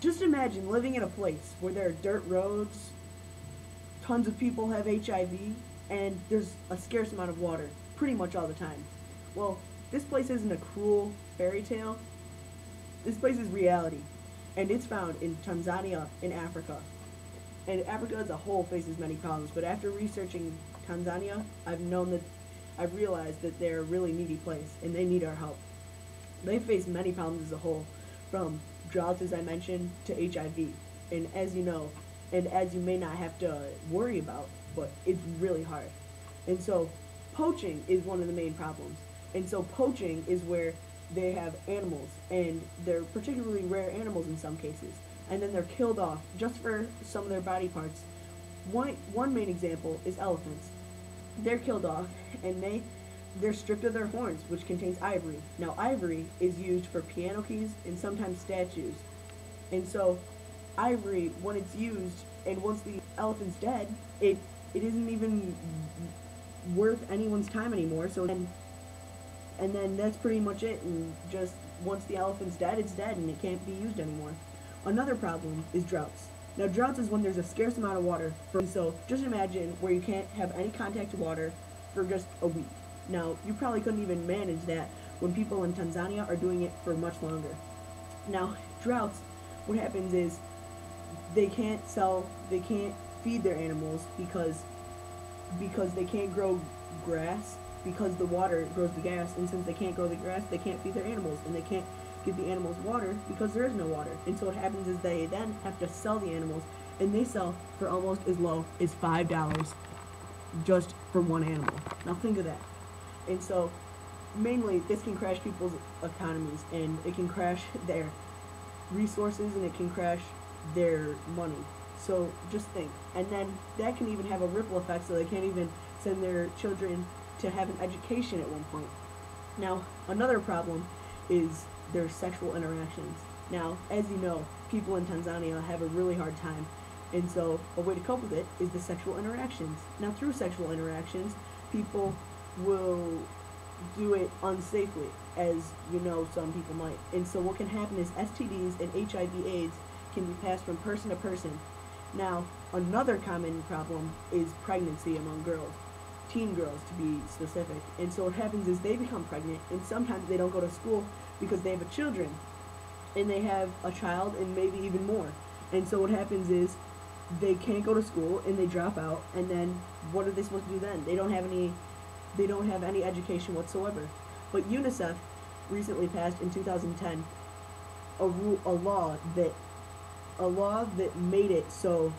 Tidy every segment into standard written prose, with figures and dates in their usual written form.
Just imagine living in a place where there are dirt roads, tons of people have HIV, and there's a scarce amount of water pretty much all the time. Well, this place isn't a cruel fairy tale. This place is reality, and it's found in Tanzania in Africa. And Africa as a whole faces many problems, but after researching Tanzania, I've realized that they're a really needy place, and they need our help. They face many problems as a whole, from droughts, as I mentioned, to HIV. And as you know, and as you may not have to worry about, but it's really hard. And so, poaching is one of the main problems. And so, poaching is where they have animals, and they're particularly rare animals in some cases, and then they're killed off just for some of their body parts. One main example is elephants. They're killed off, and they're stripped of their horns, which contains ivory. Now, ivory is used for piano keys and sometimes statues. And so, ivory, when it's used, and once the elephant's dead, it isn't even worth anyone's time anymore. So and then that's pretty much it. And just once the elephant's dead, it's dead, and it can't be used anymore. Another problem is droughts. Now, droughts is when there's a scarce amount of water. So just imagine where you can't have any contact to water for just a week. Now, you probably couldn't even manage that when people in Tanzania are doing it for much longer. Now, droughts, what happens is they can't feed their animals because they can't grow grass, because the water grows the grass, and since they can't grow the grass, they can't feed their animals, and they can't give the animals water because there is no water. And so what happens is they then have to sell the animals, and they sell for almost as low as $5 just for one animal. Now think of that. And so mainly this can crash people's economies, and it can crash their resources, and it can crash their money. So just think. And then that can even have a ripple effect, so they can't even send their children to have an education at one point. Now, another problem is their sexual interactions. Now, as you know, people in Tanzania have a really hard time, and so a way to cope with it is the sexual interactions. Now, through sexual interactions, people will do it unsafely, as you know some people might. And so what can happen is STDs and HIV/AIDS can be passed from person to person. Now, another common problem is pregnancy among girls, teen girls to be specific. And so what happens is they become pregnant, and sometimes they don't go to school because they have children, and they have a child and maybe even more. And so what happens is they can't go to school, and they drop out, and then what are they supposed to do then? They don't have any education whatsoever. But UNICEF recently passed in 2010 a law that made it so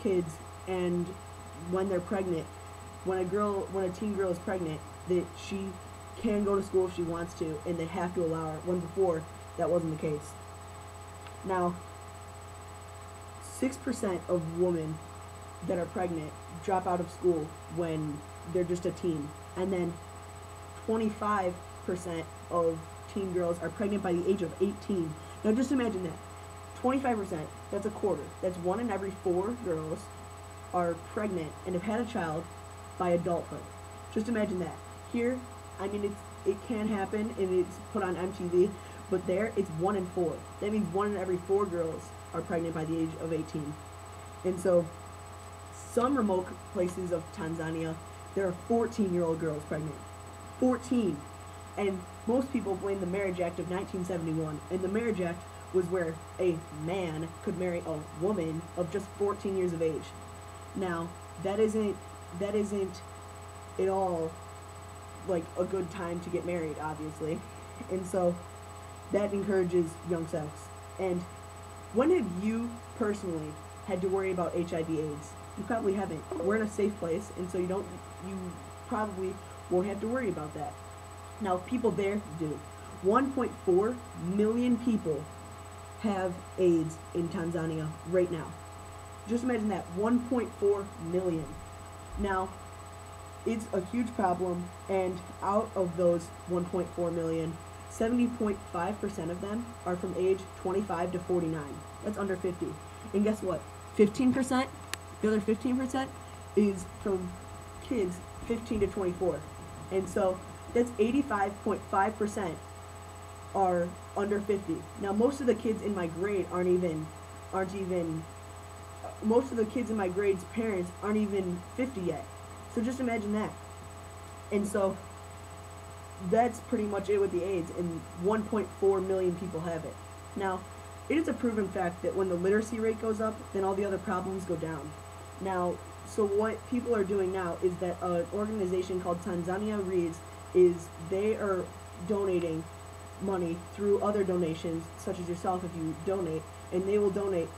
kids, and when they're pregnant, when a teen girl is pregnant, that she can go to school if she wants to, and they have to allow her, when before that wasn't the case. Now, 6% of women that are pregnant drop out of school when they're just a teen, and then 25% of teen girls are pregnant by the age of 18. Now just imagine that. 25%, that's a quarter. That's 1 in every 4 girls are pregnant and have had a child by adulthood. Just imagine that. Here, I mean, it can happen, and it's put on MTV, but there, it's 1 in 4. That means 1 in every 4 girls are pregnant by the age of 18. And so, some remote places of Tanzania, there are 14-year-old girls pregnant. 14. And most people blame the Marriage Act of 1971. And the Marriage Act was where a man could marry a woman of just 14 years of age. Now, that isn't at all like a good time to get married, obviously. And so that encourages young sex. And when have you personally had to worry about HIV/AIDS? You probably haven't. We're in a safe place, and so you probably won't have to worry about that. Now, people there do. 1.4 million people have AIDS in Tanzania right now. Just imagine that, 1.4 million. Now, it's a huge problem, and out of those 1.4 million, 70.5% of them are from age 25 to 49. That's under 50. And guess what? 15%, the other 15% is from kids 15 to 24. And so that's 85.5% are under 50. Now, most of the kids in my grade aren't even aren't even, most of the kids in my grade's parents aren't even 50 yet. So just imagine that. And so that's pretty much it with the AIDS, and 1.4 million people have it. Now, it is a proven fact that when the literacy rate goes up, then all the other problems go down. Now, so what people are doing now is that an organization called Tanzania Reads they are donating money through other donations, such as yourself if you donate, and they will donate.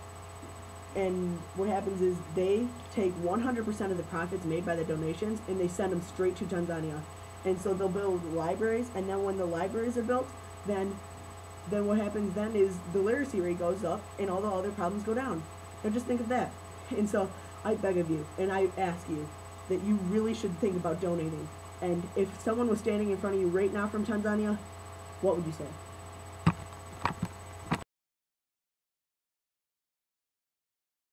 And what happens is they take 100% of the profits made by the donations and they send them straight to Tanzania. And so they'll build libraries, and then when the libraries are built, then what happens then is the literacy rate goes up and all the other problems go down. Now just think of that. And so I beg of you, and I ask you, that you really should think about donating. And if someone was standing in front of you right now from Tanzania, what would you say?